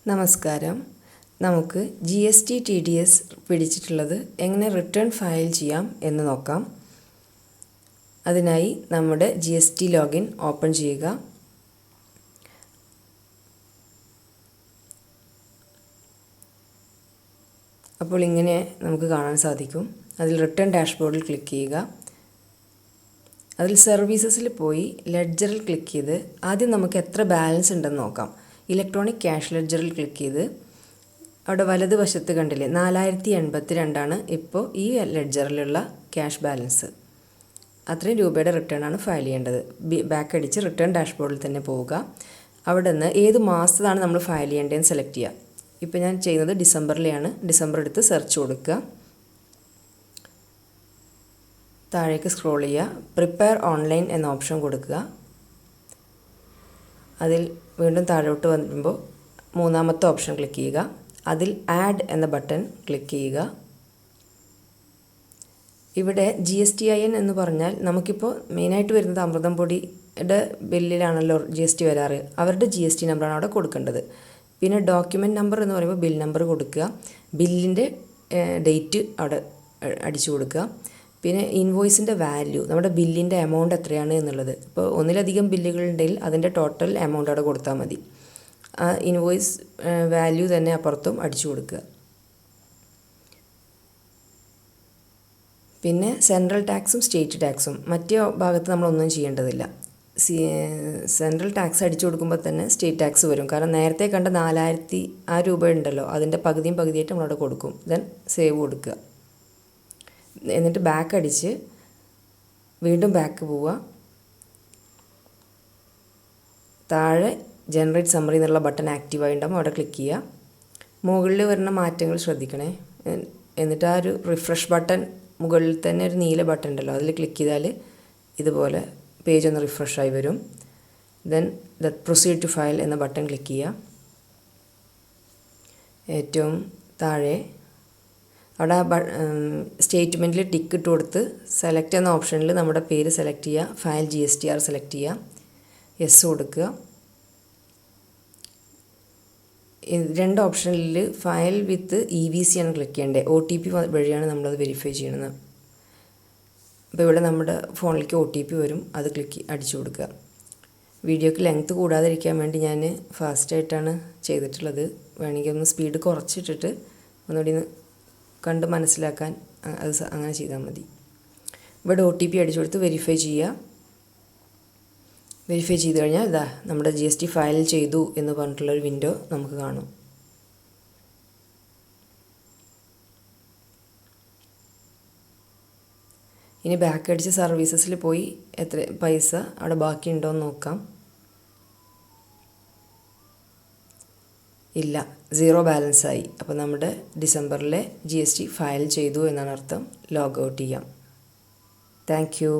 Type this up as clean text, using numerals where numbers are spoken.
നമസ്കാരം. നമുക്ക് GST TDS പിടിച്ചിട്ടുള്ളത് എങ്ങനെ റിട്ടേൺ ഫയൽ ചെയ്യാം എന്ന് നോക്കാം. അതിനായി നമ്മുടെ GST ലോഗിൻ ഓപ്പൺ ചെയ്യുക. അപ്പോൾ ഇങ്ങനെ നമുക്ക് കാണാൻ സാധിക്കും. അതിൽ റിട്ടേൺ ഡാഷ്ബോർഡിൽ ക്ലിക്ക് ചെയ്യുക. അതിൽ സർവീസസിൽ പോയി ലെഡ്ജറിൽ ക്ലിക്ക് ചെയ്ത് ആദ്യം നമുക്ക് എത്ര ബാലൻസ് ഉണ്ടെന്ന് നോക്കാം. ഇലക്ട്രോണിക് ക്യാഷ് ലെഡ്ജറിൽ ക്ലിക്ക് ചെയ്ത് അവിടെ വലതുവശത്ത് കണ്ടില്ലേ 4082 ഇപ്പോൾ ഈ ലെഡ്ജറിലുള്ള ക്യാഷ് ബാലൻസ്. അത്രയും രൂപയുടെ റിട്ടേൺ ആണ് ഫയൽ ചെയ്യേണ്ടത്. ബാക്ക് അടിച്ച് റിട്ടേൺ ഡാഷ്ബോർഡിൽ തന്നെ പോവുക. അവിടെ നിന്ന് ഏത് മാസത്തിലാണ് നമ്മൾ ഫയൽ ചെയ്യേണ്ടതെന്ന് സെലക്ട് ചെയ്യുക. ഇപ്പോൾ ഞാൻ ചെയ്യുന്നത് ഡിസംബറിലെയാണ്. ഡിസംബർ എടുത്ത് സെർച്ച് കൊടുക്കുക. താഴേക്ക് സ്ക്രോൾ ചെയ്യുക. പ്രിപ്പയർ ഓൺലൈൻ എന്ന ഓപ്ഷൻ കൊടുക്കുക. അതിൽ വീണ്ടും താഴോട്ട് വരുമ്പോൾ മൂന്നാമത്തെ ഓപ്ഷൻ ക്ലിക്ക് ചെയ്യുക. അതിൽ ആഡ് എന്ന ബട്ടൺ ക്ലിക്ക് ചെയ്യുക. ഇവിടെ GSTIN എന്ന് പറഞ്ഞാൽ നമുക്കിപ്പോൾ മെയിനായിട്ട് വരുന്നത് അമൃതം പൊടിയുടെ ബില്ലിലാണല്ലോ GST വരാറ്. അവരുടെ GST നമ്പറാണ് അവിടെ കൊടുക്കേണ്ടത്. പിന്നെ ഡോക്യുമെൻറ്റ് നമ്പർ എന്ന് പറയുമ്പോൾ ബിൽ നമ്പർ കൊടുക്കുക. ബില്ലിൻ്റെ ഡേറ്റ് അവിടെ അടിച്ചു കൊടുക്കുക. പിന്നെ ഇൻവോയ്സിൻ്റെ വാല്യൂ, നമ്മുടെ ബില്ലിൻ്റെ എമൗണ്ട് എത്രയാണ് എന്നുള്ളത്. ഇപ്പോൾ ഒന്നിലധികം ബില്ലുകളുണ്ടെങ്കിൽ അതിൻ്റെ ടോട്ടൽ എമൗണ്ട് അവിടെ കൊടുത്താൽ മതി. ആ ഇൻവോയ്സ് വാല്യൂ തന്നെ അപ്പുറത്തും അടിച്ചു കൊടുക്കുക. പിന്നെ സെൻട്രൽ ടാക്സും സ്റ്റേറ്റ് ടാക്സും മറ്റേ ഭാഗത്ത് നമ്മളൊന്നും ചെയ്യേണ്ടതില്ല. സെൻട്രൽ ടാക്സ് അടിച്ചു കൊടുക്കുമ്പോൾ തന്നെ സ്റ്റേറ്റ് ടാക്സ് വരും. കാരണം നേരത്തെ കണ്ട 4000 രൂപ ഉണ്ടല്ലോ, അതിൻ്റെ പകുതിയായിട്ട് നമ്മളവിടെ കൊടുക്കും. ദെൻ സേവ് കൊടുക്കുക. എന്നിട്ട് ബാക്ക് അടിച്ച് വീണ്ടും ബാക്ക് പോവുക. താഴെ ജനറേറ്റ് സമ്മറി എന്നുള്ള ബട്ടൺ ആക്റ്റീവായി ഉണ്ടാകും. അവിടെ ക്ലിക്ക് ചെയ്യുക. മുകളിൽ വരുന്ന മാറ്റങ്ങൾ ശ്രദ്ധിക്കണേ. എന്നിട്ട് ആ ഒരു റിഫ്രഷ് ബട്ടൺ, മുകളിൽ തന്നെ ഒരു നീല ബട്ടൺ ഉണ്ടല്ലോ, അതിൽ ക്ലിക്ക് ചെയ്താൽ ഇതുപോലെ പേജ് ഒന്ന് റിഫ്രഷായി വരും. ദെൻ പ്രൊസീഡ് ടു ഫയൽ എന്ന ബട്ടൺ ക്ലിക്ക് ചെയ്യുക. ഏറ്റവും താഴെ അവിടെ സ്റ്റേറ്റ്മെൻറ്റിൽ ടിക്ക് ഇട്ട് കൊടുത്ത് സെലക്ട് എന്ന ഓപ്ഷനിൽ നമ്മുടെ പേര് സെലക്ട് ചെയ്യുക. ഫയൽ GSTR സെലക്ട് ചെയ്യുക. യെസ് കൊടുക്കുക. രണ്ട് ഓപ്ഷനിൽ ഫയൽ വിത്ത് EVC ആണ് ക്ലിക്ക് ചെയ്യേണ്ടത്. OTP വഴിയാണ് നമ്മളത് വെരിഫൈ ചെയ്യണത്. അപ്പോൾ ഇവിടെ നമ്മുടെ ഫോണിലേക്ക് OTP വരും. അത് അടിച്ചു കൊടുക്കുക. വീഡിയോക്ക് ലെങ്ത്ത് കൂടാതിരിക്കാൻ വേണ്ടി ഞാൻ ഫാസ്റ്റായിട്ടാണ് ചെയ്തിട്ടുള്ളത്. വേണമെങ്കിൽ ഒന്ന് സ്പീഡ് കുറച്ചിട്ടിട്ട് ഒന്നുകൂടി കണ്ട് മനസ്സിലാക്കാൻ അത് അങ്ങനെ ചെയ്താൽ മതി. ഇവിടെ OTP അടിച്ചു കൊടുത്ത് വെരിഫൈ ചെയ്യുക. വെരിഫൈ ചെയ്ത് കഴിഞ്ഞാൽ ഇതാ നമ്മുടെ GST ഫയൽ ചെയ്തു എന്ന് പറഞ്ഞിട്ടുള്ളൊരു വിൻഡോ നമുക്ക് കാണും. ഇനി ബാക്ക് അടിച്ച് സർവീസസിൽ പോയി എത്ര പൈസ അവിടെ ബാക്കിയുണ്ടോ എന്ന് നോക്കാം. ഇല്ല, 0 ബാലൻസായി. അപ്പോൾ നമ്മുടെ ഡിസംബറിലെ GST ഫയൽ ചെയ്തു എന്നാണ് അർത്ഥം. ലോഗ് ഔട്ട് ചെയ്യാം. Thank you.